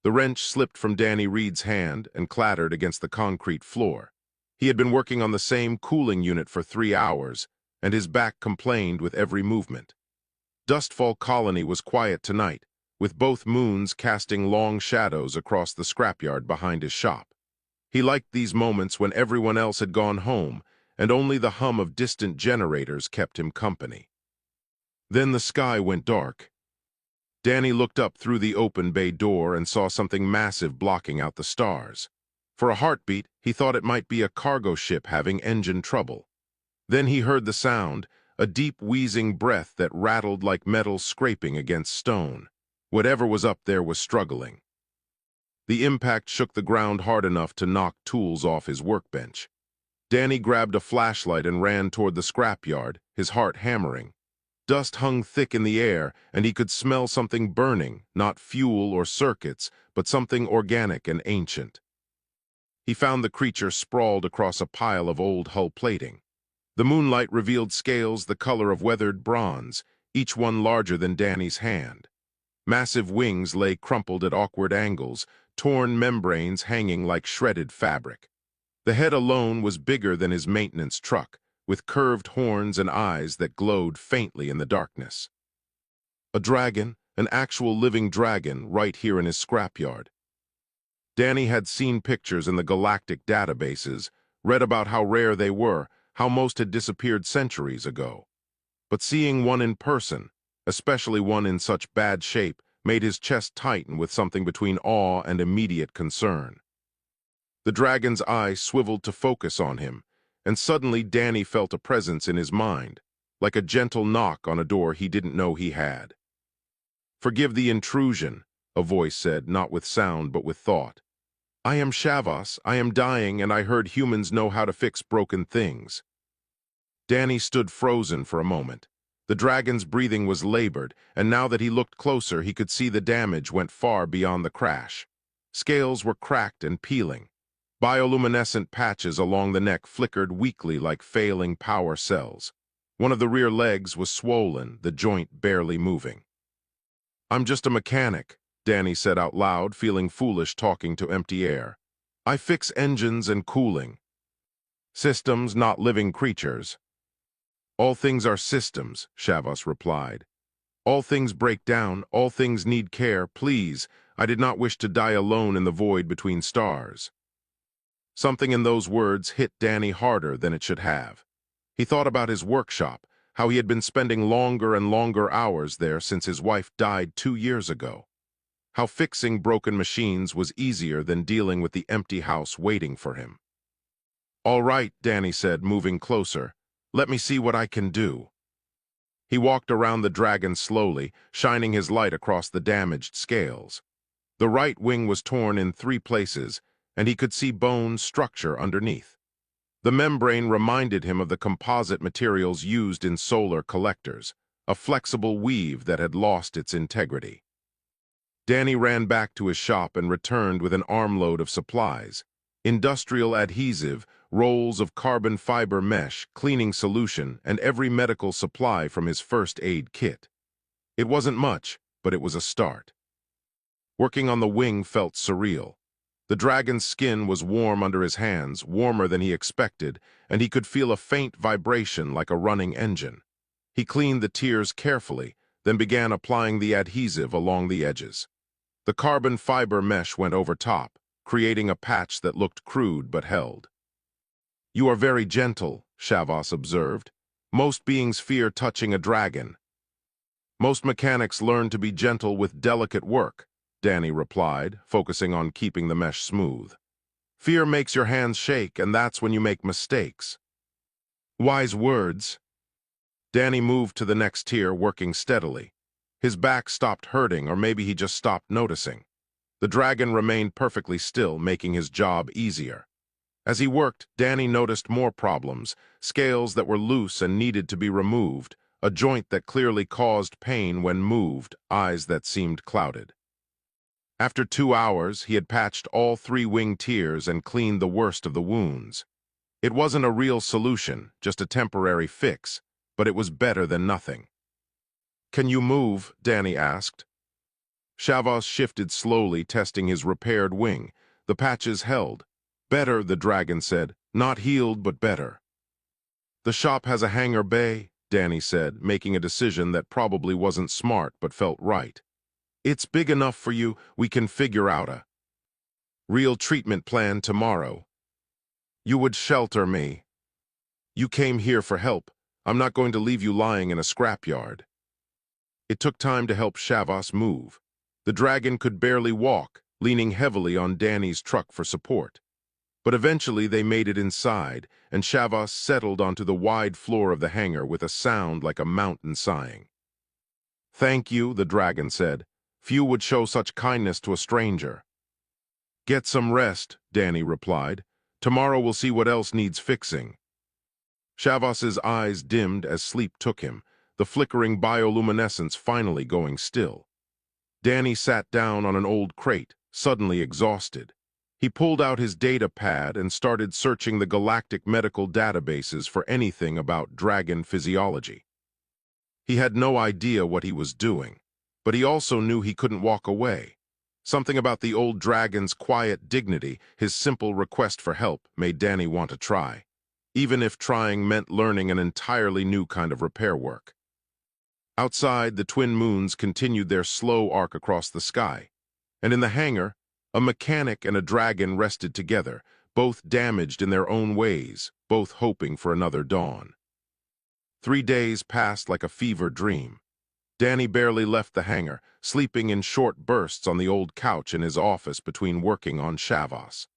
The wrench slipped from Danny Reed's hand and clattered against the concrete floor. He had been working on the same cooling unit for 3 hours, and his back complained with every movement. Dustfall Colony was quiet tonight, with both moons casting long shadows across the scrapyard behind his shop. He liked these moments when everyone else had gone home, and only the hum of distant generators kept him company. Then the sky went dark. Danny looked up through the open bay door and saw something massive blocking out the stars. For a heartbeat, he thought it might be a cargo ship having engine trouble. Then he heard the sound, a deep wheezing breath that rattled like metal scraping against stone. Whatever was up there was struggling. The impact shook the ground hard enough to knock tools off his workbench. Danny grabbed a flashlight and ran toward the scrapyard, his heart hammering. Dust hung thick in the air, and he could smell something burning, not fuel or circuits, but something organic and ancient. He found the creature sprawled across a pile of old hull plating. The moonlight revealed scales the color of weathered bronze, each one larger than Danny's hand. Massive wings lay crumpled at awkward angles, torn membranes hanging like shredded fabric. The head alone was bigger than his maintenance truck, with curved horns and eyes that glowed faintly in the darkness. A dragon, an actual living dragon, right here in his scrapyard. Danny had seen pictures in the galactic databases, read about how rare they were, how most had disappeared centuries ago. But seeing one in person, especially one in such bad shape, made his chest tighten with something between awe and immediate concern. The dragon's eye swiveled to focus on him, and suddenly Danny felt a presence in his mind, like a gentle knock on a door he didn't know he had. "Forgive the intrusion," a voice said, not with sound but with thought. "I am Shavas, I am dying, and I heard humans know how to fix broken things." Danny stood frozen for a moment. The dragon's breathing was labored, and now that he looked closer, he could see the damage went far beyond the crash. Scales were cracked and peeling. Bioluminescent patches along the neck flickered weakly like failing power cells. One of the rear legs was swollen, the joint barely moving. "I'm just a mechanic," Danny said out loud, feeling foolish talking to empty air. "I fix engines and cooling. Systems, not living creatures." "All things are systems," Shavas replied. "All things break down, all things need care. Please, I did not wish to die alone in the void between stars." Something in those words hit Danny harder than it should have. He thought about his workshop, how he had been spending longer and longer hours there since his wife died 2 years ago. How fixing broken machines was easier than dealing with the empty house waiting for him. "All right," Danny said, moving closer. "Let me see what I can do." He walked around the dragon slowly, shining his light across the damaged scales. The right wing was torn in 3 places, and he could see bone structure underneath. The membrane reminded him of the composite materials used in solar collectors, a flexible weave that had lost its integrity. Danny ran back to his shop and returned with an armload of supplies: industrial adhesive, rolls of carbon fiber mesh, cleaning solution, and every medical supply from his first aid kit. It wasn't much, but it was a start. Working on the wing felt surreal. The dragon's skin was warm under his hands, warmer than he expected, and he could feel a faint vibration like a running engine. He cleaned the tiers carefully, then began applying the adhesive along the edges. The carbon fiber mesh went over top, creating a patch that looked crude but held. "You are very gentle," Shavas observed. "Most beings fear touching a dragon." "Most mechanics learn to be gentle with delicate work," Danny replied, focusing on keeping the mesh smooth. "Fear makes your hands shake, and that's when you make mistakes." "Wise words." Danny moved to the next tier, working steadily. His back stopped hurting, or maybe he just stopped noticing. The dragon remained perfectly still, making his job easier. As he worked, Danny noticed more problems: scales that were loose and needed to be removed, a joint that clearly caused pain when moved, eyes that seemed clouded. After 2 hours, he had patched all 3 wing tiers and cleaned the worst of the wounds. It wasn't a real solution, just a temporary fix, but it was better than nothing. "Can you move?" Danny asked. Shavas shifted slowly, testing his repaired wing. The patches held. Better, the dragon said. Not healed, but better. The shop has a hangar bay, Danny said, making a decision that probably wasn't smart but felt right. It's big enough for you. We can figure out a real treatment plan tomorrow. You would shelter me. You came here for help. I'm not going to leave you lying in a scrapyard. It took time to help Shavas move. The dragon could barely walk, leaning heavily on Danny's truck for support. But eventually they made it inside, and Shavas settled onto the wide floor of the hangar with a sound like a mountain sighing. Thank you, the dragon said. Few would show such kindness to a stranger. Get some rest, Danny replied. Tomorrow we'll see what else needs fixing. Shavas's eyes dimmed as sleep took him, the flickering bioluminescence finally going still. Danny sat down on an old crate, suddenly exhausted. He pulled out his data pad and started searching the galactic medical databases for anything about dragon physiology. He had no idea what he was doing, but he also knew he couldn't walk away. Something about the old dragon's quiet dignity, his simple request for help, made Danny want to try, even if trying meant learning an entirely new kind of repair work. Outside, the twin moons continued their slow arc across the sky, and in the hangar, a mechanic and a dragon rested together, both damaged in their own ways, both hoping for another dawn. 3 days passed like a fever dream. Danny barely left the hangar, sleeping in short bursts on the old couch in his office between working on Shavas.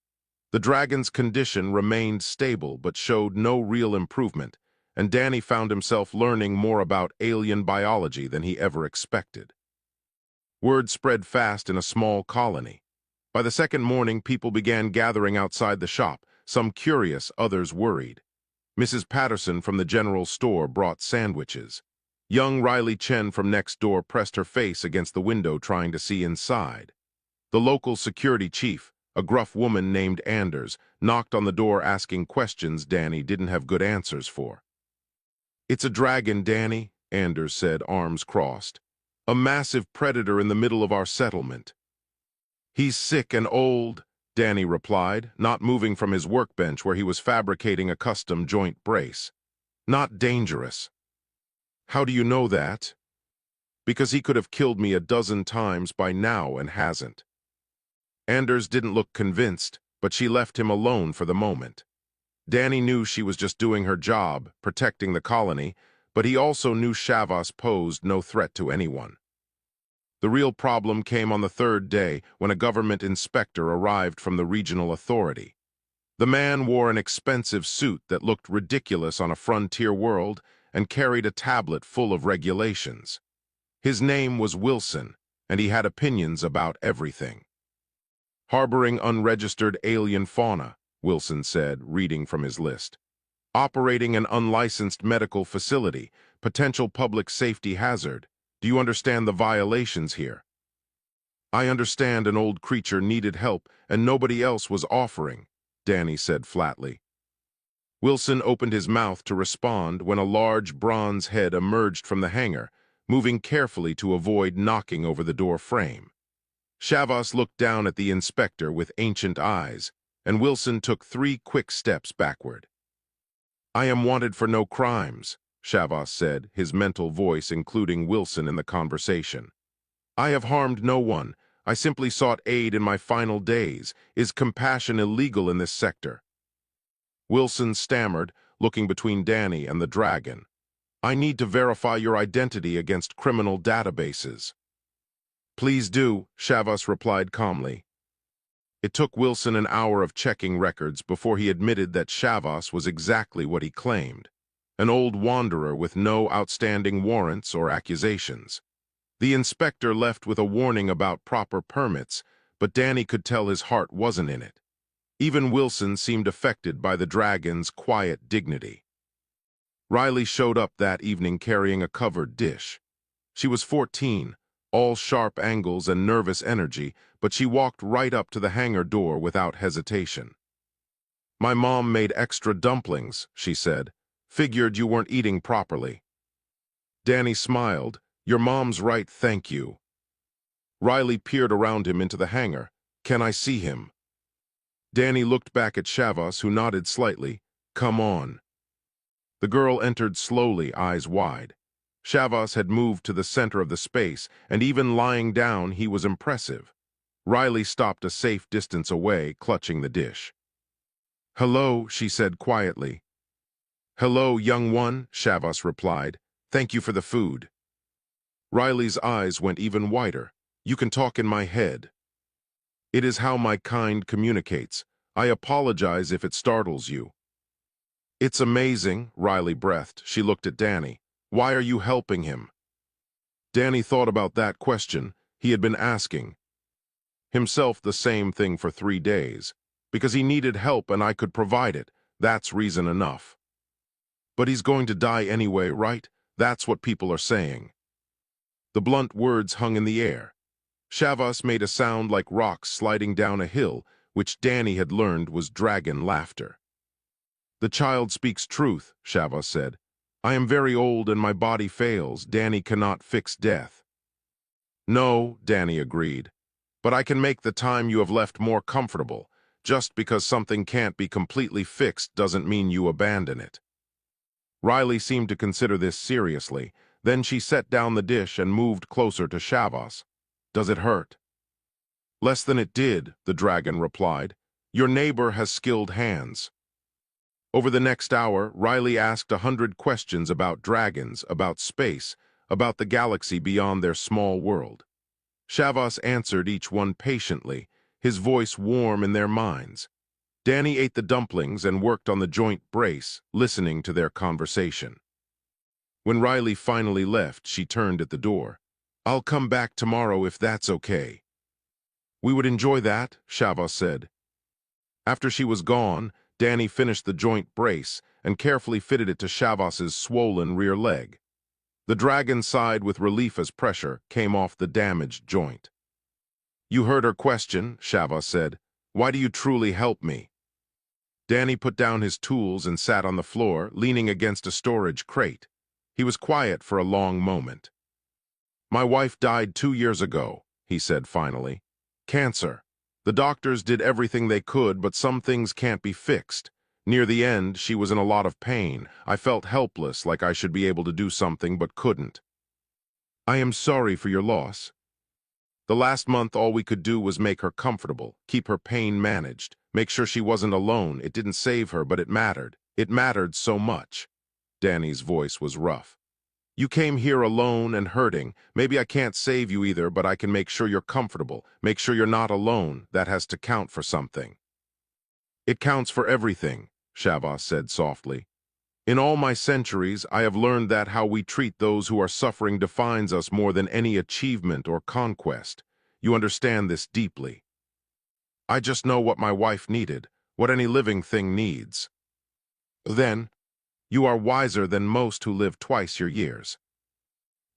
The dragon's condition remained stable but showed no real improvement, and Danny found himself learning more about alien biology than he ever expected. Word spread fast in a small colony. By the second morning, people began gathering outside the shop, some curious, others worried. Mrs. Patterson from the general store brought sandwiches. Young Riley Chen from next door pressed her face against the window trying to see inside. The local security chief, a gruff woman named Anders, knocked on the door asking questions Danny didn't have good answers for. It's a dragon, Danny, Anders said, arms crossed. A massive predator in the middle of our settlement. He's sick and old, Danny replied, not moving from his workbench where he was fabricating a custom joint brace. Not dangerous. How do you know that? Because he could have killed me a dozen times by now and hasn't. Anders didn't look convinced, but she left him alone for the moment. Danny knew she was just doing her job, protecting the colony, but he also knew Shavas posed no threat to anyone. The real problem came on the third day when a government inspector arrived from the regional authority. The man wore an expensive suit that looked ridiculous on a frontier world and carried a tablet full of regulations. His name was Wilson, and he had opinions about everything. Harboring unregistered alien fauna, Wilson said, reading from his list. Operating an unlicensed medical facility, potential public safety hazard. Do you understand the violations here? I understand an old creature needed help and nobody else was offering, Danny said flatly. Wilson opened his mouth to respond when a large bronze head emerged from the hangar, moving carefully to avoid knocking over the door frame. Shavas looked down at the inspector with ancient eyes, and Wilson took 3 quick steps backward. I am wanted for no crimes, Shavas said, his mental voice including Wilson in the conversation. I have harmed no one. I simply sought aid in my final days. Is compassion illegal in this sector? Wilson stammered, looking between Danny and the dragon. I need to verify your identity against criminal databases. Please do, Shavas replied calmly. It took Wilson an hour of checking records before he admitted that Shavas was exactly what he claimed. An old wanderer with no outstanding warrants or accusations. The inspector left with a warning about proper permits, but Danny could tell his heart wasn't in it. Even Wilson seemed affected by the dragon's quiet dignity. Riley showed up that evening carrying a covered dish. She was 14, all sharp angles and nervous energy, but she walked right up to the hangar door without hesitation. My mom made extra dumplings, she said. Figured you weren't eating properly. Danny smiled. Your mom's right, thank you. Riley peered around him into the hangar. "Can I see him?" Danny looked back at Shavas, who nodded slightly. "Come on." The girl entered slowly, eyes wide. Shavas had moved to the center of the space, and even lying down he was impressive. Riley stopped a safe distance away, clutching the dish. "Hello," she said quietly. "Hello, young one," Shavas replied. "Thank you for the food." Riley's eyes went even wider. "You can talk in my head. It is how my kind communicates. I apologize if it startles you." "It's amazing," Riley breathed. She looked at Danny. "Why are you helping him?" Danny thought about that question. He had been asking himself the same thing for 3 days. Because he needed help and I could provide it. That's reason enough. "But he's going to die anyway, right? That's what people are saying." The blunt words hung in the air. Shavas made a sound like rocks sliding down a hill, which Danny had learned was dragon laughter. "The child speaks truth," Shavas said. "I am very old and my body fails. Danny cannot fix death." "No," Danny agreed. "But I can make the time you have left more comfortable. Just because something can't be completely fixed doesn't mean you abandon it." Riley seemed to consider this seriously. Then she set down the dish and moved closer to Shavas. "Does it hurt?" "Less than it did," the dragon replied. "Your neighbor has skilled hands." Over the next hour, Riley asked 100 questions about dragons, about space, about the galaxy beyond their small world. Shavas answered each one patiently, his voice warm in their minds. Danny ate the dumplings and worked on the joint brace, listening to their conversation. When Riley finally left, she turned at the door. "I'll come back tomorrow if that's okay." "We would enjoy that," Shavas said. After she was gone, Danny finished the joint brace and carefully fitted it to Shavas's swollen rear leg. The dragon sighed with relief as pressure came off the damaged joint. "You heard her question," Shavas said. "Why do you truly help me?" Danny put down his tools and sat on the floor, leaning against a storage crate. He was quiet for a long moment. "My wife died 2 years ago," he said finally. "Cancer. The doctors did everything they could, but some things can't be fixed. Near the end, she was in a lot of pain. I felt helpless, like I should be able to do something but couldn't." "I am sorry for your loss." "The last month, all we could do was make her comfortable, keep her pain managed, make sure she wasn't alone. It didn't save her, but it mattered. It mattered so much." Danny's voice was rough. "You came here alone and hurting. Maybe I can't save you either, but I can make sure you're comfortable, make sure you're not alone. That has to count for something." "It counts for everything," Shavas said softly. "In all my centuries, I have learned that how we treat those who are suffering defines us more than any achievement or conquest. You understand this deeply." "I just know what my wife needed, what any living thing needs." "Then, you are wiser than most who live twice your years."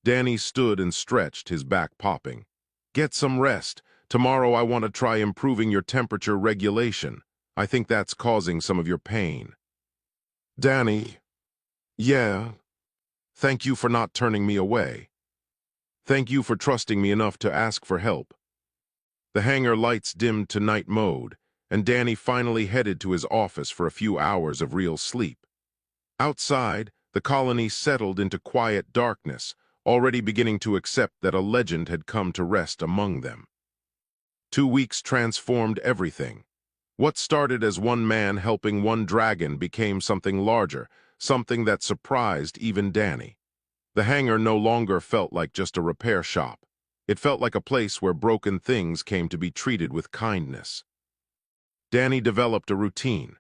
Danny stood and stretched, his back popping. "Get some rest. Tomorrow I want to try improving your temperature regulation. I think that's causing some of your pain." "Danny, yeah. Thank you for not turning me away. Thank you for trusting me enough to ask for help." The hangar lights dimmed to night mode, and Danny finally headed to his office for a few hours of real sleep. Outside, the colony settled into quiet darkness, already beginning to accept that a legend had come to rest among them. 2 weeks transformed everything. What started as one man helping one dragon became something larger, something that surprised even Danny. The hangar no longer felt like just a repair shop. It felt like a place where broken things came to be treated with kindness. Danny developed a routine.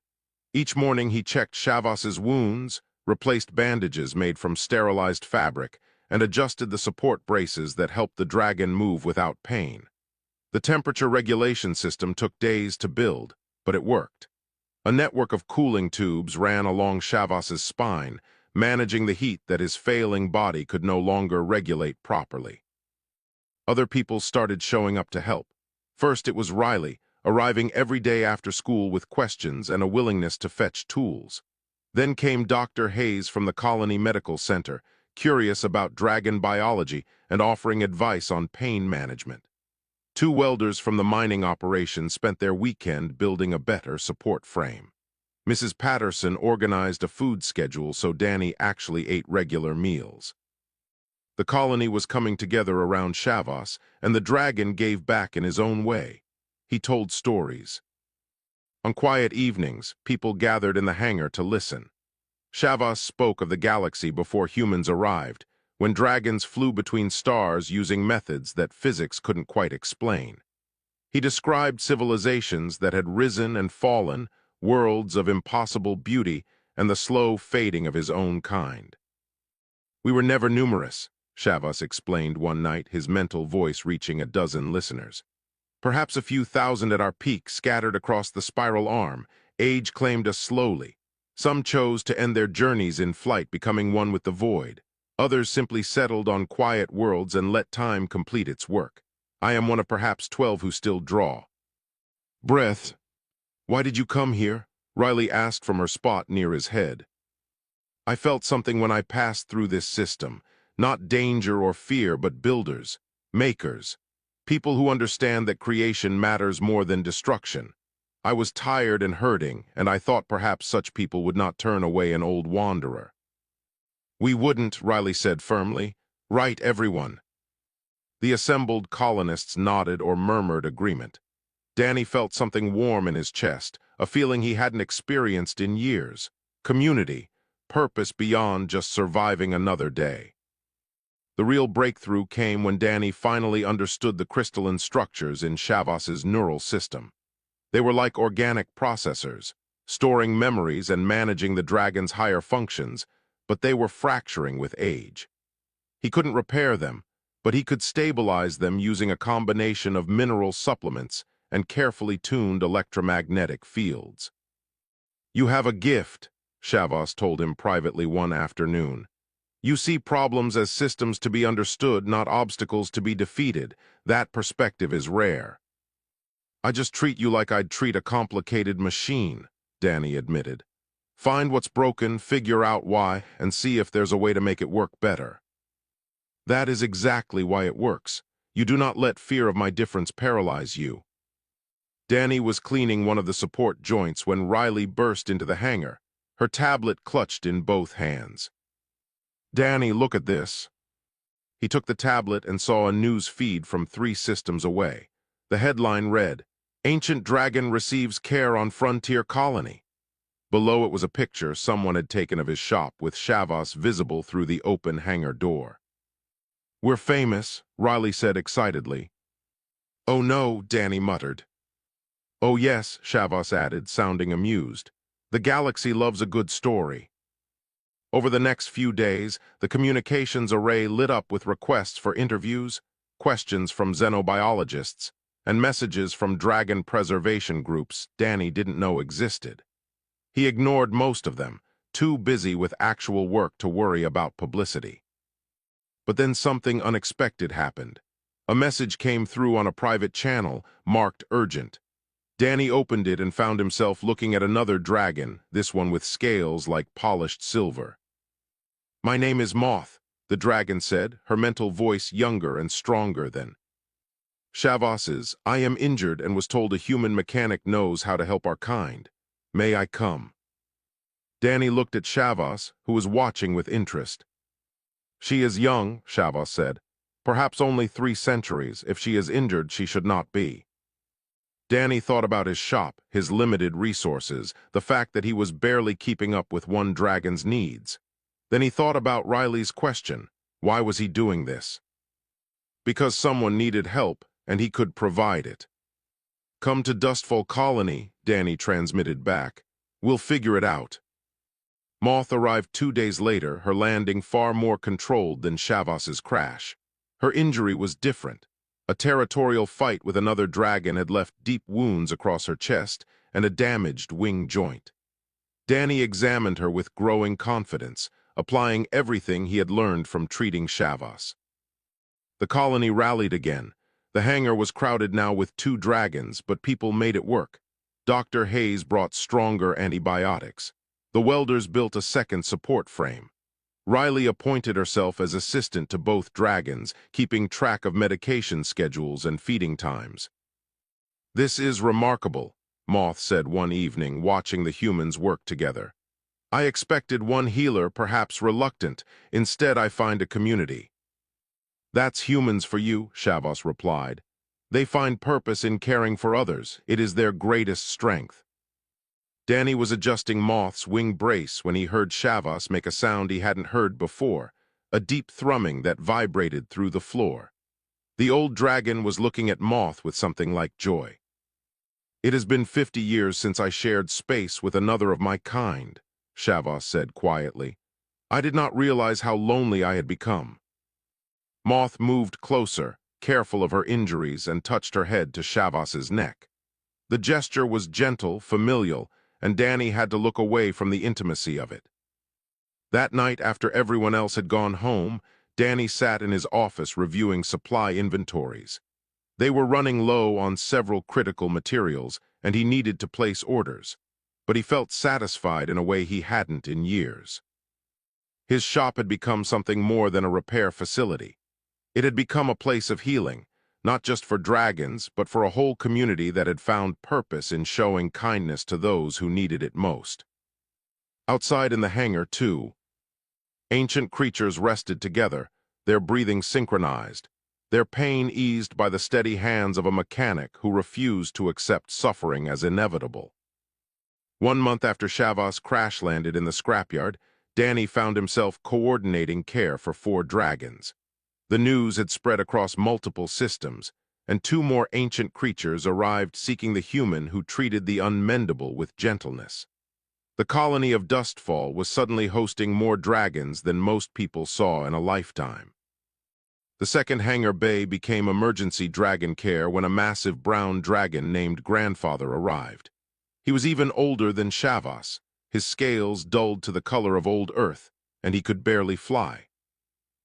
Each morning he checked Shavas's wounds, replaced bandages made from sterilized fabric, and adjusted the support braces that helped the dragon move without pain. The temperature regulation system took days to build, but it worked. A network of cooling tubes ran along Shavas's spine, managing the heat that his failing body could no longer regulate properly. Other people started showing up to help. First, it was Riley, arriving every day after school with questions and a willingness to fetch tools. Then came Dr. Hayes from the Colony Medical Center, curious about dragon biology and offering advice on pain management. Two welders from the mining operation spent their weekend building a better support frame. Mrs. Patterson organized a food schedule so Danny actually ate regular meals. The colony was coming together around Shavas, and the dragon gave back in his own way. He told stories. On quiet evenings, people gathered in the hangar to listen. Shavas spoke of the galaxy before humans arrived, when dragons flew between stars using methods that physics couldn't quite explain. He described civilizations that had risen and fallen, worlds of impossible beauty, and the slow fading of his own kind. "We were never numerous," Shavas explained one night, his mental voice reaching a dozen listeners. "Perhaps a few thousand at our peak, scattered across the spiral arm. Age claimed us slowly. Some chose to end their journeys in flight, becoming one with the void. Others simply settled on quiet worlds and let time complete its work. I am one of perhaps 12 who still draw." "Breath, why did you come here?" Riley asked from her spot near his head. "I felt something when I passed through this system. Not danger or fear, but builders, makers, people who understand that creation matters more than destruction. I was tired and hurting, and I thought perhaps such people would not turn away an old wanderer." "We wouldn't," Riley said firmly. "Right, everyone." The assembled colonists nodded or murmured agreement. Danny felt something warm in his chest, a feeling he hadn't experienced in years. Community, purpose beyond just surviving another day. The real breakthrough came when Danny finally understood the crystalline structures in Shavas's neural system. They were like organic processors, storing memories and managing the dragon's higher functions, but they were fracturing with age. He couldn't repair them, but he could stabilize them using a combination of mineral supplements and carefully tuned electromagnetic fields. "You have a gift," Shavas told him privately one afternoon. "You see problems as systems to be understood, not obstacles to be defeated. That perspective is rare." "I just treat you like I'd treat a complicated machine," Danny admitted. "Find what's broken, figure out why, and see if there's a way to make it work better." "That is exactly why it works. You do not let fear of my difference paralyze you." Danny was cleaning one of the support joints when Riley burst into the hangar, her tablet clutched in both hands. "Danny, look at this." He took the tablet and saw a news feed from 3 systems away. The headline read, "Ancient Dragon Receives Care on Frontier Colony." Below it was a picture someone had taken of his shop with Shavas visible through the open hangar door. "We're famous," Riley said excitedly. "Oh no," Danny muttered. "Oh yes," Shavas added, sounding amused. "The galaxy loves a good story." Over the next few days, the communications array lit up with requests for interviews, questions from xenobiologists, and messages from dragon preservation groups Danny didn't know existed. He ignored most of them, too busy with actual work to worry about publicity. But then something unexpected happened. A message came through on a private channel, marked urgent. Danny opened it and found himself looking at another dragon, this one with scales like polished silver. "My name is Moth," the dragon said, her mental voice younger and stronger than Shavas's. "I am injured and was told a human mechanic knows how to help our kind. May I come?" Danny looked at Shavas, who was watching with interest. "She is young," Shavas said. "Perhaps only 3 centuries. If she is injured, she should not be." Danny thought about his shop, his limited resources, the fact that he was barely keeping up with one dragon's needs. Then he thought about Riley's question. Why was he doing this? Because someone needed help, and he could provide it. "Come to Dustfall Colony," Danny transmitted back. "We'll figure it out." Moth arrived 2 days later, her landing far more controlled than Shavas's crash. Her injury was different. A territorial fight with another dragon had left deep wounds across her chest and a damaged wing joint. Danny examined her with growing confidence, applying everything he had learned from treating Shavas. The colony rallied again. The hangar was crowded now with 2 dragons, but people made it work. Dr. Hayes brought stronger antibiotics. The welders built a second support frame. Riley appointed herself as assistant to both dragons, keeping track of medication schedules and feeding times. "This is remarkable," Moth said one evening, watching the humans work together. "I expected one healer, perhaps reluctant. Instead, I find a community." "That's humans for you," Shavas replied. "They find purpose in caring for others. It is their greatest strength." Danny was adjusting Moth's wing brace when he heard Shavas make a sound he hadn't heard before, a deep thrumming that vibrated through the floor. The old dragon was looking at Moth with something like joy. "It has been 50 years since I shared space with another of my kind," Shavas said quietly. "I did not realize how lonely I had become." Moth moved closer, careful of her injuries, and touched her head to Shavas's neck. The gesture was gentle, familial, and Danny had to look away from the intimacy of it. That night, after everyone else had gone home, Danny sat in his office reviewing supply inventories. They were running low on several critical materials, and he needed to place orders, but he felt satisfied in a way he hadn't in years. His shop had become something more than a repair facility. It had become a place of healing, not just for dragons, but for a whole community that had found purpose in showing kindness to those who needed it most. Outside in the hangar, too, ancient creatures rested together, their breathing synchronized, their pain eased by the steady hands of a mechanic who refused to accept suffering as inevitable. 1 month after Shavas crash-landed in the scrapyard, Danny found himself coordinating care for 4 dragons. The news had spread across multiple systems, and 2 more ancient creatures arrived seeking the human who treated the unmendable with gentleness. The colony of Dustfall was suddenly hosting more dragons than most people saw in a lifetime. The second hangar bay became emergency dragon care when a massive brown dragon named Grandfather arrived. He was even older than Shavas, his scales dulled to the color of old earth, and he could barely fly.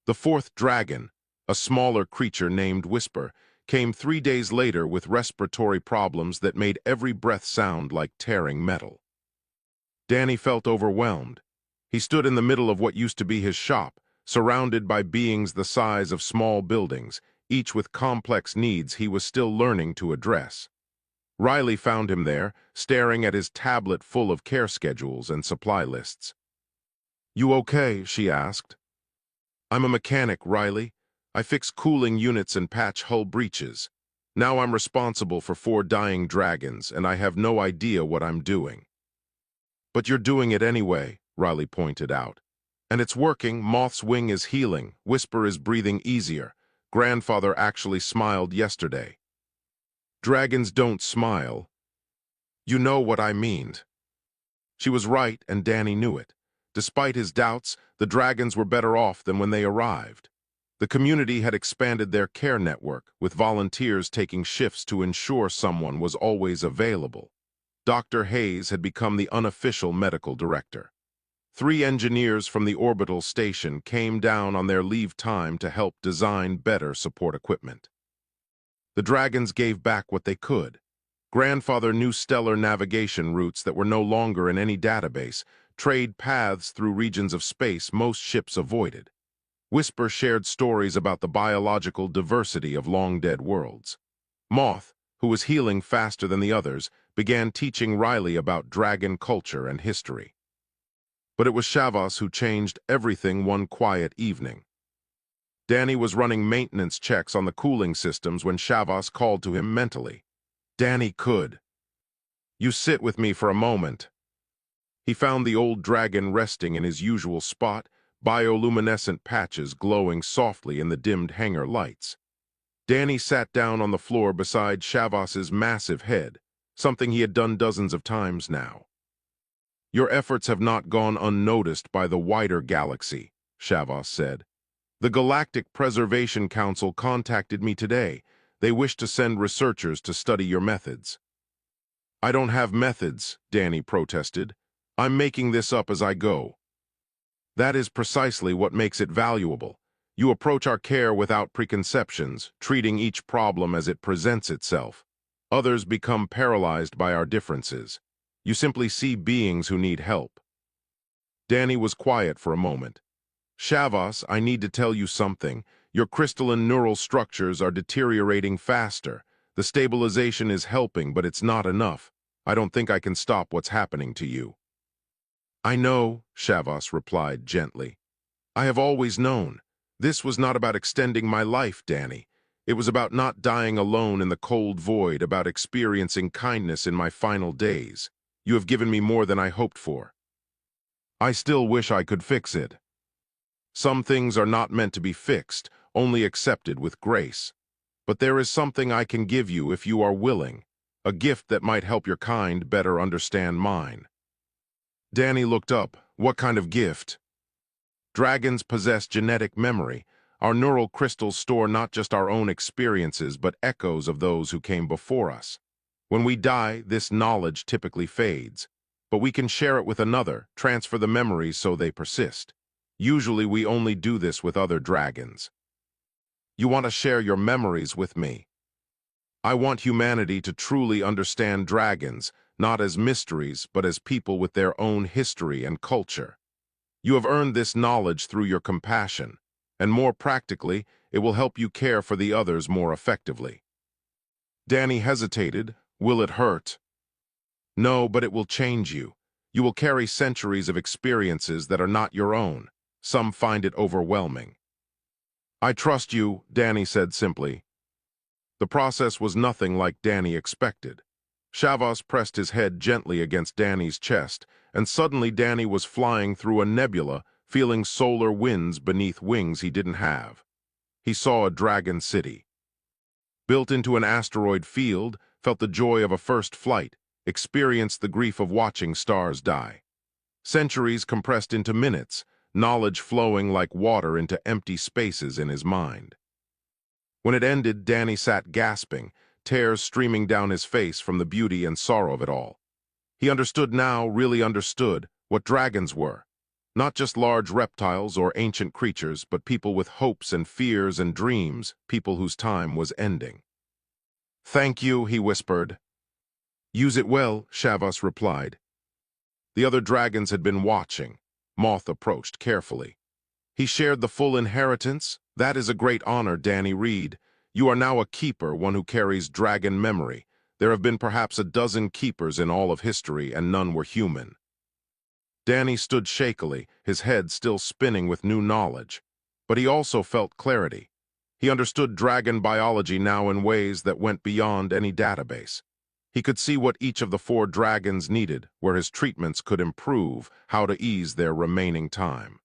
The fourth dragon, a smaller creature named Whisper, came 3 days later with respiratory problems that made every breath sound like tearing metal. Danny felt overwhelmed. He stood in the middle of what used to be his shop, surrounded by beings the size of small buildings, each with complex needs he was still learning to address. Riley found him there, staring at his tablet full of care schedules and supply lists. "You okay?" she asked. "I'm a mechanic, Riley. I fix cooling units and patch hull breaches. Now I'm responsible for 4 dying dragons, and I have no idea what I'm doing." "But you're doing it anyway," Riley pointed out. "And it's working. Moth's wing is healing. Whisper is breathing easier. Grandfather actually smiled yesterday." "Dragons don't smile." "You know what I mean." She was right, and Danny knew it. Despite his doubts, the dragons were better off than when they arrived. The community had expanded their care network, with volunteers taking shifts to ensure someone was always available. Dr. Hayes had become the unofficial medical director. 3 engineers from the orbital station came down on their leave time to help design better support equipment. The dragons gave back what they could. Grandfather knew stellar navigation routes that were no longer in any database, trade paths through regions of space most ships avoided. Whisper shared stories about the biological diversity of long-dead worlds. Moth, who was healing faster than the others, began teaching Riley about dragon culture and history. But it was Shavas who changed everything one quiet evening. Danny was running maintenance checks on the cooling systems when Shavas called to him mentally. "Danny could. You sit with me for a moment." He found the old dragon resting in his usual spot, bioluminescent patches glowing softly in the dimmed hangar lights. Danny sat down on the floor beside Shavas's massive head, something he had done dozens of times now. "Your efforts have not gone unnoticed by the wider galaxy," Shavas said. "The Galactic Preservation Council contacted me today. They wish to send researchers to study your methods." "I don't have methods," Danny protested. "I'm making this up as I go." "That is precisely what makes it valuable. You approach our care without preconceptions, treating each problem as it presents itself. Others become paralyzed by our differences. You simply see beings who need help." Danny was quiet for a moment. Shavas, I need to tell you something. Your crystalline neural structures are deteriorating faster. The stabilization is helping, but it's not enough. I don't think I can stop what's happening to you. I know, Shavas replied gently. I have always known. This was not about extending my life, Danny. It was about not dying alone in the cold void, about experiencing kindness in my final days. You have given me more than I hoped for. I still wish I could fix it. Some things are not meant to be fixed, only accepted with grace. But there is something I can give you if you are willing, a gift that might help your kind better understand mine. Danny looked up. What kind of gift? Dragons possess genetic memory. Our neural crystals store not just our own experiences, but echoes of those who came before us. When we die, this knowledge typically fades, but we can share it with another, transfer the memories so they persist. Usually we only do this with other dragons. You want to share your memories with me. I want humanity to truly understand dragons, not as mysteries, but as people with their own history and culture. You have earned this knowledge through your compassion, and more practically, it will help you care for the others more effectively. Danny hesitated. Will it hurt? No, but it will change you. You will carry centuries of experiences that are not your own. Some find it overwhelming. I trust you, Danny said simply. The process was nothing like Danny expected. Shavas pressed his head gently against Danny's chest, and suddenly Danny was flying through a nebula, feeling solar winds beneath wings he didn't have. He saw a dragon city. Built into an asteroid field, felt the joy of a first flight, experienced the grief of watching stars die. Centuries compressed into minutes, knowledge flowing like water into empty spaces in his mind. When it ended, Danny sat gasping, tears streaming down his face from the beauty and sorrow of it all. He understood now, really understood, what dragons were. Not just large reptiles or ancient creatures, but people with hopes and fears and dreams, people whose time was ending. Thank you, he whispered. Use it well, Shavas replied. The other dragons had been watching. Moth approached carefully. He shared the full inheritance. That is a great honor, Danny Reed. You are now a keeper, one who carries dragon memory. There have been perhaps a dozen keepers in all of history, and none were human. Danny stood shakily, his head still spinning with new knowledge. But he also felt clarity. He understood dragon biology now in ways that went beyond any database. He could see what each of the 4 dragons needed, where his treatments could improve, how to ease their remaining time.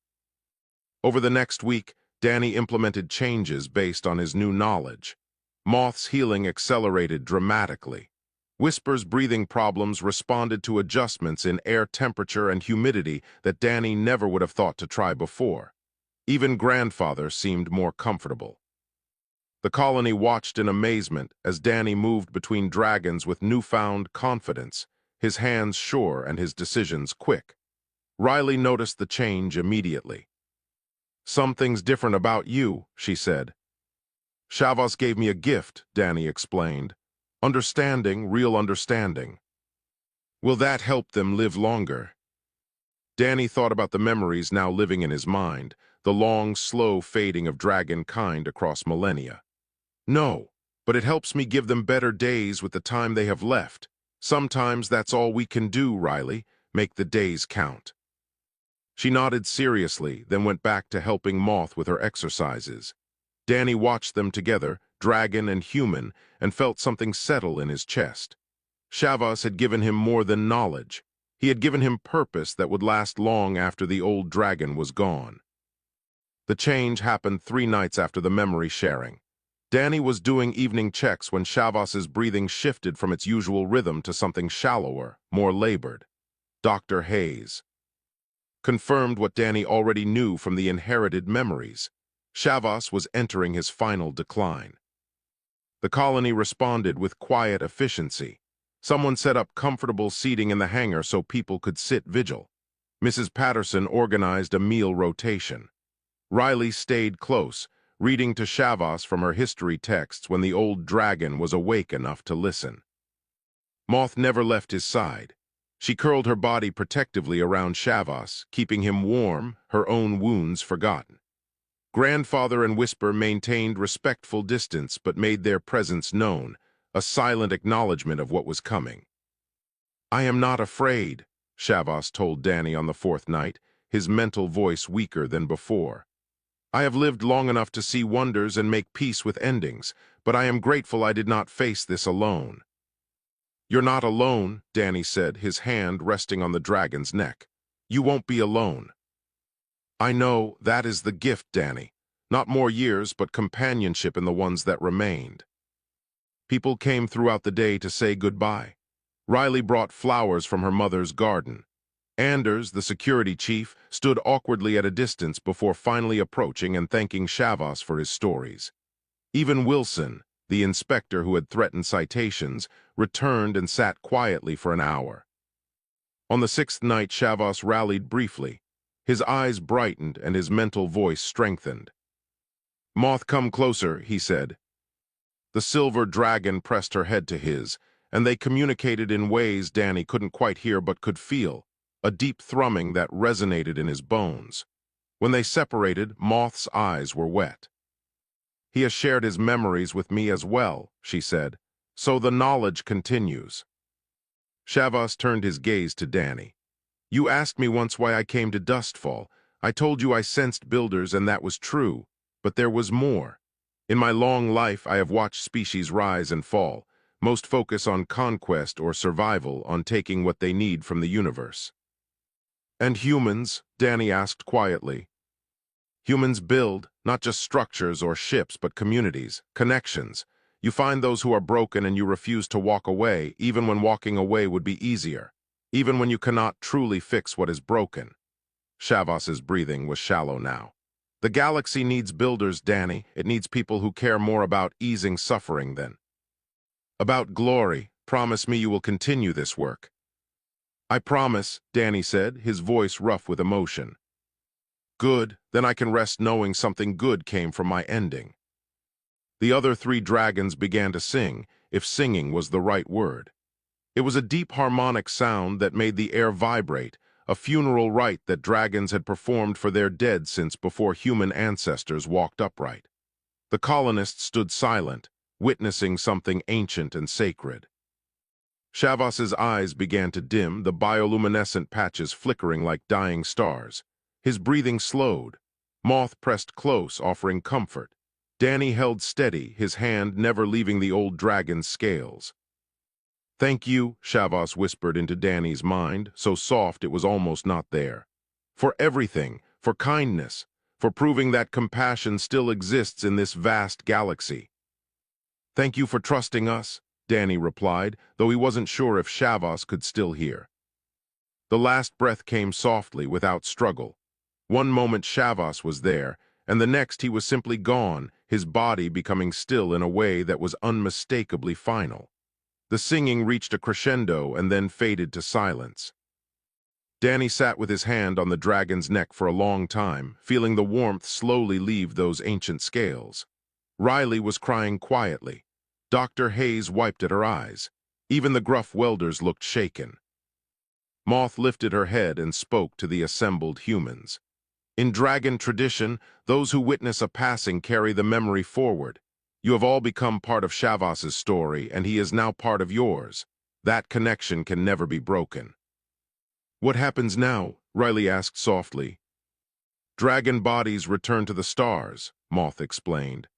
Over the next week, Danny implemented changes based on his new knowledge. Moth's healing accelerated dramatically. Whisper's breathing problems responded to adjustments in air temperature and humidity that Danny never would have thought to try before. Even Grandfather seemed more comfortable. The colony watched in amazement as Danny moved between dragons with newfound confidence, his hands sure and his decisions quick. Riley noticed the change immediately. Something's different about you, she said. Shavas gave me a gift, Danny explained. Understanding, real understanding. Will that help them live longer? Danny thought about the memories now living in his mind, the long, slow fading of dragon kind across millennia. No, but it helps me give them better days with the time they have left. Sometimes that's all we can do, Riley, make the days count. She nodded seriously, then went back to helping Moth with her exercises. Danny watched them together, dragon and human, and felt something settle in his chest. Shavas had given him more than knowledge. He had given him purpose that would last long after the old dragon was gone. The change happened 3 nights after the memory sharing. Danny was doing evening checks when Shavas's breathing shifted from its usual rhythm to something shallower, more labored. Dr. Hayes confirmed what Danny already knew from the inherited memories. Shavas was entering his final decline. The colony responded with quiet efficiency. Someone set up comfortable seating in the hangar so people could sit vigil. Mrs. Patterson organized a meal rotation. Riley stayed close, reading to Shavas from her history texts when the old dragon was awake enough to listen. Moth never left his side. She curled her body protectively around Shavas, keeping him warm, her own wounds forgotten. Grandfather and Whisper maintained respectful distance but made their presence known, a silent acknowledgement of what was coming. "I am not afraid," Shavas told Danny on the fourth night, his mental voice weaker than before. "I have lived long enough to see wonders and make peace with endings, but I am grateful I did not face this alone." "You're not alone," Danny said, his hand resting on the dragon's neck. "You won't be alone." "I know, that is the gift, Danny. Not more years, but companionship in the ones that remained." People came throughout the day to say goodbye. Riley brought flowers from her mother's garden. Anders, the security chief, stood awkwardly at a distance before finally approaching and thanking Shavas for his stories. Even Wilson, the inspector who had threatened citations, returned and sat quietly for an hour. On the sixth night, Shavas rallied briefly. His eyes brightened and his mental voice strengthened. "Moth, come closer," he said. The silver dragon pressed her head to his, and they communicated in ways Danny couldn't quite hear but could feel, a deep thrumming that resonated in his bones. When they separated, Moth's eyes were wet. "He has shared his memories with me as well," she said, "so the knowledge continues." Shavas turned his gaze to Danny. "You asked me once why I came to Dustfall. I told you I sensed builders and that was true, but there was more. In my long life, I have watched species rise and fall, most focus on conquest or survival, on taking what they need from the universe." "And humans?" Danny asked quietly. "Humans build, not just structures or ships, but communities, connections. You find those who are broken and you refuse to walk away, even when walking away would be easier, even when you cannot truly fix what is broken." Shavas's breathing was shallow now. "The galaxy needs builders, Danny. It needs people who care more about easing suffering than about glory. Promise me you will continue this work." "I promise," Danny said, his voice rough with emotion. "Good, then I can rest knowing something good came from my ending." The other three dragons began to sing, if singing was the right word. It was a deep harmonic sound that made the air vibrate, a funeral rite that dragons had performed for their dead since before human ancestors walked upright. The colonists stood silent, witnessing something ancient and sacred. Shavas's eyes began to dim, the bioluminescent patches flickering like dying stars. His breathing slowed. Moth pressed close, offering comfort. Danny held steady, his hand never leaving the old dragon's scales. "Thank you," Shavas whispered into Danny's mind, so soft it was almost not there. "For everything, for kindness, for proving that compassion still exists in this vast galaxy." "Thank you for trusting us," Danny replied, though he wasn't sure if Shavas could still hear. The last breath came softly, without struggle. One moment Shavas was there, and the next he was simply gone, his body becoming still in a way that was unmistakably final. The singing reached a crescendo and then faded to silence. Danny sat with his hand on the dragon's neck for a long time, feeling the warmth slowly leave those ancient scales. Riley was crying quietly. Dr. Hayes wiped at her eyes. Even the gruff welders looked shaken. Moth lifted her head and spoke to the assembled humans. "In dragon tradition, those who witness a passing carry the memory forward. You have all become part of Shavas's story, and he is now part of yours. That connection can never be broken." "What happens now?" Riley asked softly. "Dragon bodies return to the stars," Moth explained.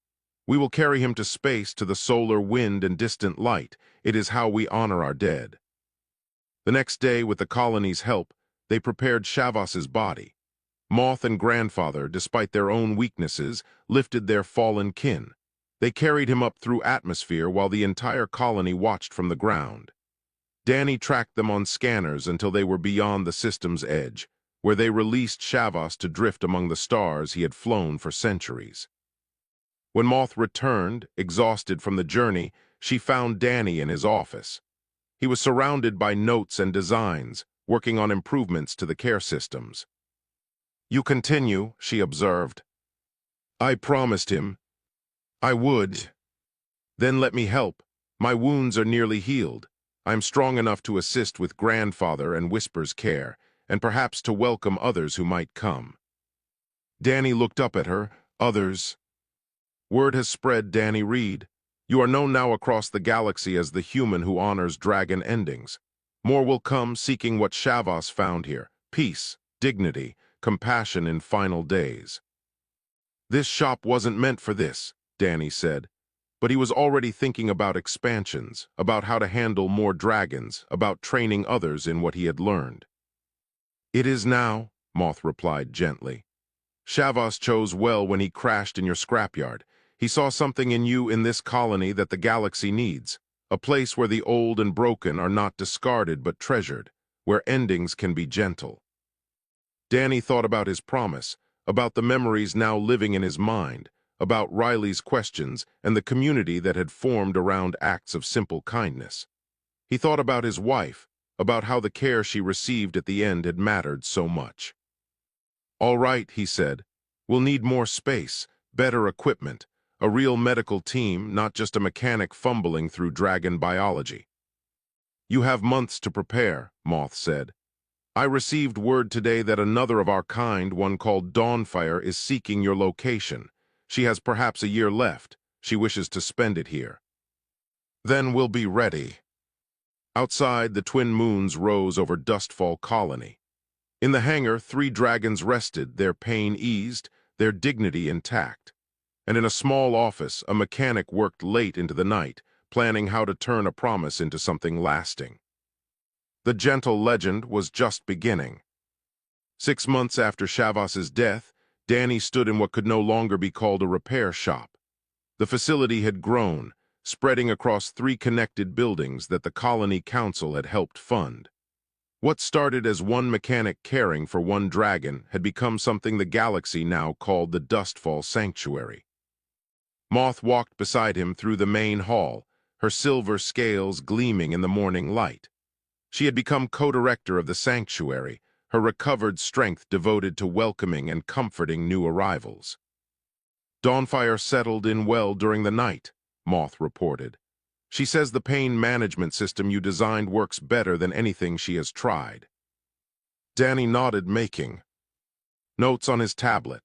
"We will carry him to space, to the solar wind and distant light. It is how we honor our dead." The next day, with the colony's help, they prepared Shavas's body. Moth and Grandfather, despite their own weaknesses, lifted their fallen kin. They carried him up through atmosphere while the entire colony watched from the ground. Danny tracked them on scanners until they were beyond the system's edge, where they released Shavas to drift among the stars he had flown for centuries. When Moth returned, exhausted from the journey, she found Danny in his office. He was surrounded by notes and designs, working on improvements to the care systems. "You continue," she observed. "I promised him I would. Then let me help. My wounds are nearly healed. I am strong enough to assist with grandfather and Whisper's care, and perhaps to welcome others who might come. Danny looked up at her. Others. Word has spread, Danny Reed. You are known now across the galaxy as the human who honors dragon endings. More will come seeking what Shavas found here: peace, dignity, compassion in final days. This shop wasn't meant for this, Danny said. But he was already thinking about expansions, about how to handle more dragons, about training others in what he had learned. It is now, Moth replied gently. Shavas chose well when he crashed in your scrapyard. He saw something in you in this colony that the galaxy needs, a place where the old and broken are not discarded but treasured, where endings can be gentle. Danny thought about his promise, about the memories now living in his mind, about Riley's questions and the community that had formed around acts of simple kindness. He thought about his wife, about how the care she received at the end had mattered so much. All right, he said, we'll need more space, better equipment, a real medical team, not just a mechanic fumbling through dragon biology. You have months to prepare, Moth said. I received word today that another of our kind, one called Dawnfire, is seeking your location. She has perhaps a year left. She wishes to spend it here. Then we'll be ready. Outside, the twin moons rose over Dustfall Colony. In the hangar, 3 dragons rested, their pain eased, their dignity intact. And in a small office, a mechanic worked late into the night, planning how to turn a promise into something lasting. The gentle legend was just beginning. 6 months after Shavas's death, Danny stood in what could no longer be called a repair shop. The facility had grown, spreading across 3 connected buildings that the Colony Council had helped fund. What started as one mechanic caring for one dragon had become something the galaxy now called the Dustfall Sanctuary. Moth walked beside him through the main hall, her silver scales gleaming in the morning light. She had become co-director of the sanctuary, her recovered strength devoted to welcoming and comforting new arrivals. Dawnfire settled in well during the night, Moth reported. She says the pain management system you designed works better than anything she has tried. Danny nodded, making notes on his tablet.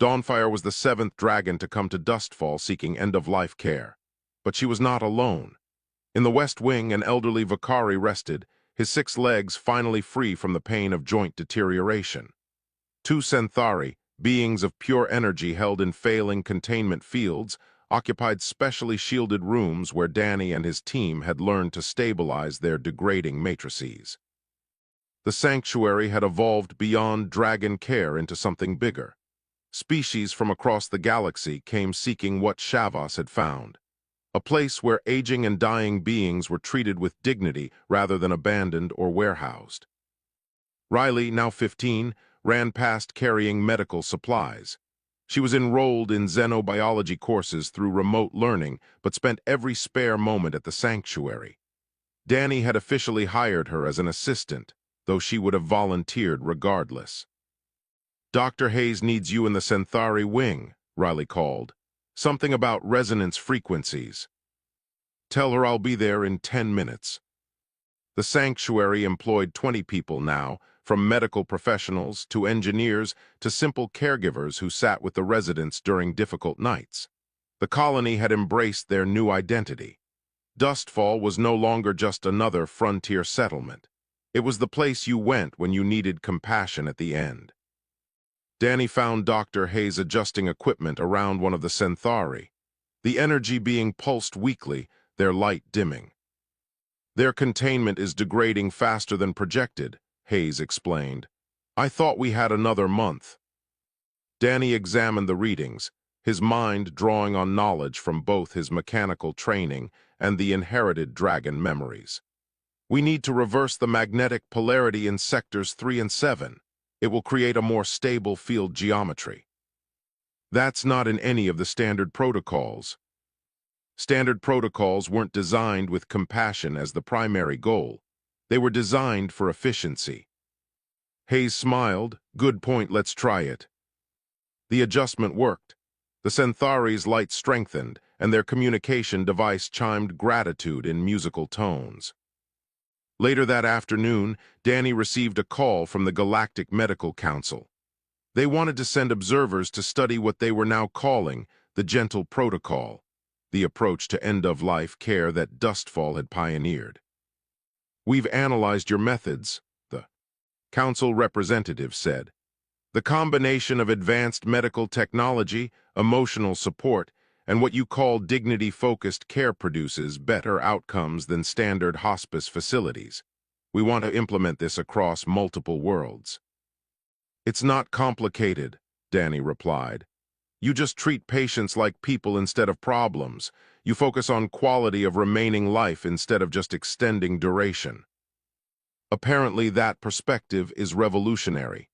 Dawnfire was the 7th dragon to come to Dustfall seeking end-of-life care. But she was not alone. In the West Wing, an elderly Vakari rested, his 6 legs finally free from the pain of joint deterioration. 2 Senthari, beings of pure energy held in failing containment fields, occupied specially shielded rooms where Danny and his team had learned to stabilize their degrading matrices. The sanctuary had evolved beyond dragon care into something bigger. Species from across the galaxy came seeking what Shavas had found. A place where aging and dying beings were treated with dignity rather than abandoned or warehoused. Riley, now 15, ran past carrying medical supplies. She was enrolled in xenobiology courses through remote learning, but spent every spare moment at the sanctuary. Danny had officially hired her as an assistant, though she would have volunteered regardless. Dr. Hayes needs you in the Senthari wing, Riley called. Something about resonance frequencies. Tell her I'll be there in 10 minutes. The sanctuary employed 20 people now, from medical professionals to engineers to simple caregivers who sat with the residents during difficult nights. The colony had embraced their new identity. Dustfall was no longer just another frontier settlement. It was the place you went when you needed compassion at the end. Danny found Dr. Hayes adjusting equipment around one of the Senthari, the energy being pulsed weakly, their light dimming. Their containment is degrading faster than projected, Hayes explained. I thought we had another month. Danny examined the readings, his mind drawing on knowledge from both his mechanical training and the inherited dragon memories. We need to reverse the magnetic polarity in sectors 3 and 7. It will create a more stable field geometry. That's not in any of the standard protocols. Standard protocols weren't designed with compassion as the primary goal. They were designed for efficiency. Hayes smiled. Good point, let's try it. The adjustment worked. The Senthari's light strengthened, and their communication device chimed gratitude in musical tones. Later that afternoon, Danny received a call from the Galactic Medical Council. They wanted to send observers to study what they were now calling the Gentle Protocol, the approach to end-of-life care that Dustfall had pioneered. "We've analyzed your methods," the council representative said. "The combination of advanced medical technology, emotional support, and what you call dignity-focused care produces better outcomes than standard hospice facilities. We want to implement this across multiple worlds." "It's not complicated," Danny replied. "You just treat patients like people instead of problems. You focus on quality of remaining life instead of just extending duration." Apparently, that perspective is revolutionary.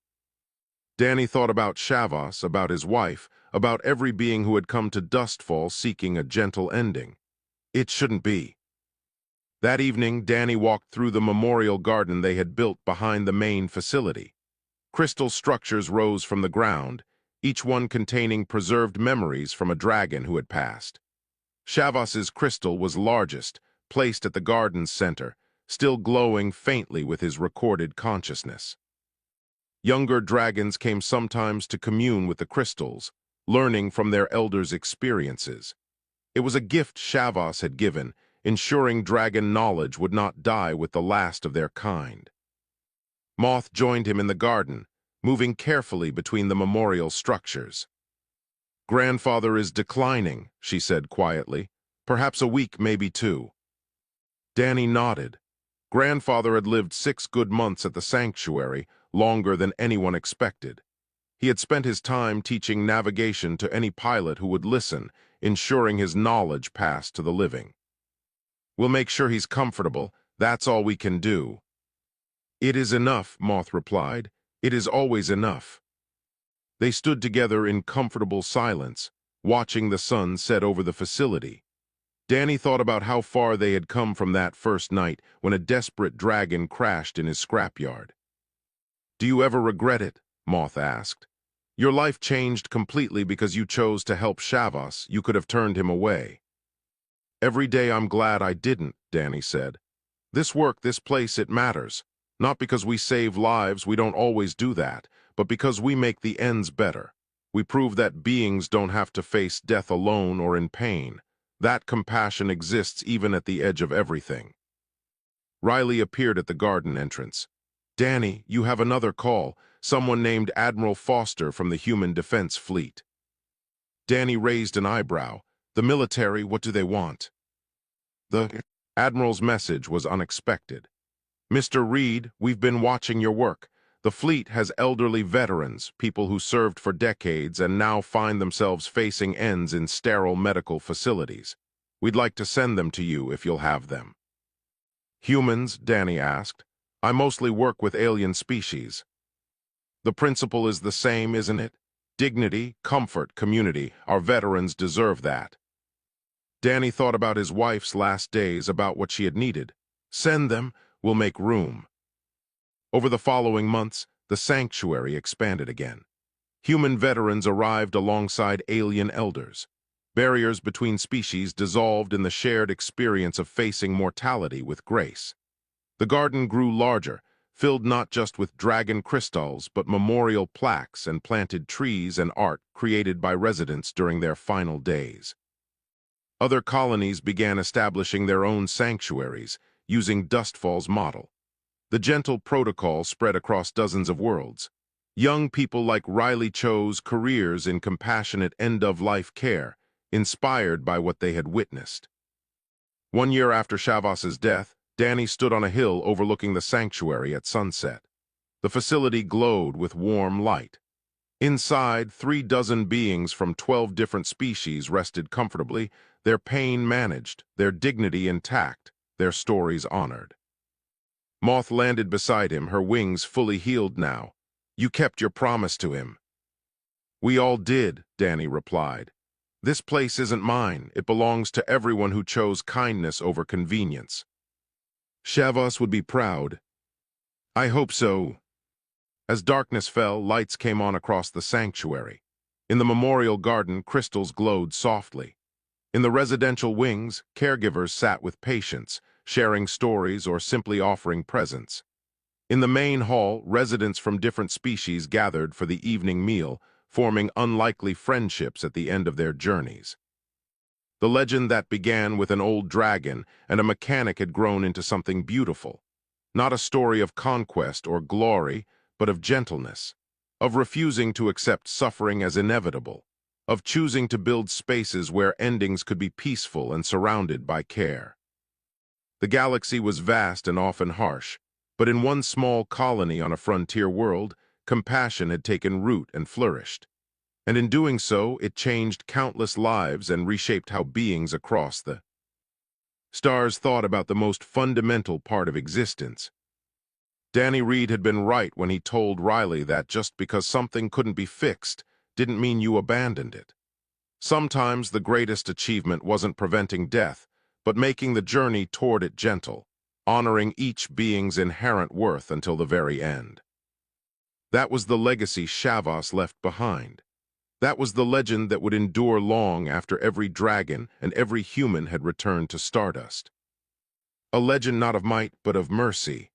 Danny thought about Shavas, about his wife, about every being who had come to Dustfall seeking a gentle ending. It shouldn't be. That evening, Danny walked through the memorial garden they had built behind the main facility. Crystal structures rose from the ground, each one containing preserved memories from a dragon who had passed. Shavas's crystal was largest, placed at the garden's center, still glowing faintly with his recorded consciousness. Younger dragons came sometimes to commune with the crystals, learning from their elders' experiences. It was a gift Shavas had given, ensuring dragon knowledge would not die with the last of their kind. Moth joined him in the garden, moving carefully between the memorial structures. "Grandfather is declining," she said quietly. "Perhaps a week, maybe 2. Danny nodded. Grandfather had lived 6 good months at the sanctuary, longer than anyone expected. He had spent his time teaching navigation to any pilot who would listen, ensuring his knowledge passed to the living. "We'll make sure he's comfortable. That's all we can do." "It is enough," Moth replied. "It is always enough." They stood together in comfortable silence, watching the sun set over the facility. Danny thought about how far they had come from that first night when a desperate dragon crashed in his scrapyard. "Do you ever regret it?" Moth asked. "Your life changed completely because you chose to help Shavas. You could have turned him away." "Every day I'm glad I didn't," Danny said. "This work, this place, it matters. Not because we save lives, we don't always do that, but because we make the ends better. We prove that beings don't have to face death alone or in pain. That compassion exists even at the edge of everything." Riley appeared at the garden entrance. "Danny, you have another call. Someone named Admiral Foster from the Human Defense Fleet." Danny raised an eyebrow. "The military, what do they want?" The Admiral's message was unexpected. "Mr. Reed, we've been watching your work. The fleet has elderly veterans, people who served for decades and now find themselves facing ends in sterile medical facilities. We'd like to send them to you if you'll have them." "Humans?" Danny asked. "I mostly work with alien species." "The principle is the same, isn't it? Dignity, comfort, community. Our veterans deserve that." Danny thought about his wife's last days, about what she had needed. "Send them. We'll make room." Over the following months, the sanctuary expanded again. Human veterans arrived alongside alien elders. Barriers between species dissolved in the shared experience of facing mortality with grace. The garden grew larger, filled not just with dragon crystals, but memorial plaques and planted trees and art created by residents during their final days. Other colonies began establishing their own sanctuaries, using Dustfall's model. The Gentle Protocol spread across dozens of worlds. Young people like Riley chose careers in compassionate end-of-life care, inspired by what they had witnessed. 1 year after Shavas's death, Danny stood on a hill overlooking the sanctuary at sunset. The facility glowed with warm light. Inside, 36 beings from 12 different species rested comfortably, their pain managed, their dignity intact, their stories honored. Moth landed beside him, her wings fully healed now. "You kept your promise to him." "We all did," Danny replied. "This place isn't mine. It belongs to everyone who chose kindness over convenience." "Shavas would be proud." "I hope so." As darkness fell, lights came on across the sanctuary. In the memorial garden, crystals glowed softly. In the residential wings, caregivers sat with patients, sharing stories or simply offering presents. In the main hall, residents from different species gathered for the evening meal, forming unlikely friendships at the end of their journeys. The legend that began with an old dragon and a mechanic had grown into something beautiful. Not a story of conquest or glory, but of gentleness, of refusing to accept suffering as inevitable, of choosing to build spaces where endings could be peaceful and surrounded by care. The galaxy was vast and often harsh, but in one small colony on a frontier world, compassion had taken root and flourished. And in doing so, it changed countless lives and reshaped how beings across the stars thought about the most fundamental part of existence. Danny Reed had been right when he told Riley that just because something couldn't be fixed didn't mean you abandoned it. Sometimes the greatest achievement wasn't preventing death, but making the journey toward it gentle, honoring each being's inherent worth until the very end. That was the legacy Shavas left behind. That was the legend that would endure long after every dragon and every human had returned to Stardust. A legend not of might, but of mercy,